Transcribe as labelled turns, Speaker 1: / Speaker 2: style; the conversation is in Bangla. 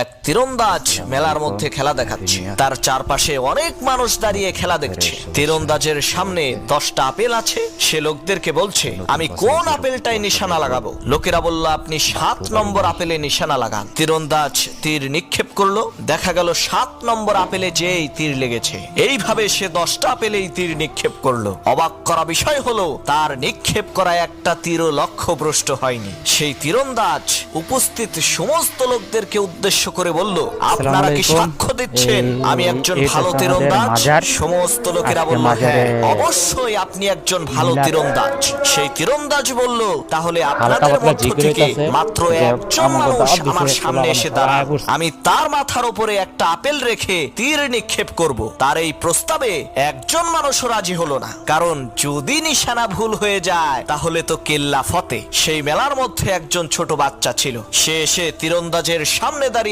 Speaker 1: এক তীরন্দাজ মেলার মধ্যে খেলা দেখাচ্ছে। তার চারপাশে অনেক মানুষ দাঁড়িয়ে খেলা দেখছে। তীরন্দাজের সামনে 10টা আপেল আছে। সে লোকদেরকে বলছে, আমি কোন আপেলটায় নিশানা লাগাবো? লোকেরা বলল, আপনি 7 নম্বর আপেলে নিশানা লাগান। তীরন্দাজ তীর নিক্ষেপ করলো। দেখা গেল 7 নম্বর আপেলে যেই তীর লেগেছে। এইভাবে সে 10টা আপেলেই তীর নিক্ষেপ করলো। অবাক করা বিষয় হলো, তার নিক্ষেপ করা একটা তীরও লক্ষ্যভ্রষ্ট হয়নি। সেই তীরন্দাজ উপস্থিত সমস্ত লোকদেরকে উদ্দেশ্য করে বলল, আপনারা কি সাক্ষ্য দিচ্ছেন আমি একজন ভালো তীরন্দাজ? সমস্ত লোকেরা বলল, হ্যাঁ, অবশ্যই আপনি একজন ভালো তীরন্দাজ। সেই তীরন্দাজ বলল, তাহলে আপনাদের মধ্য থেকে মাত্র একজন মানুষ আমার সামনে এসে দাঁড়ান, আমি তার মাথার উপরে একটা আপেল রেখে তীর নিক্ষেপ করব। তার এই প্রস্তাবে একজন মানুষও রাজি হলো না, কারণ যদি নিশানা ভুল হয়ে যায় তাহলে তো কেল্লা ফতে। সেই মেলার মধ্যে একজন ছোট বাচ্চা ছিল। সে এসে তীরন্দাজের সামনে দাঁড়িয়ে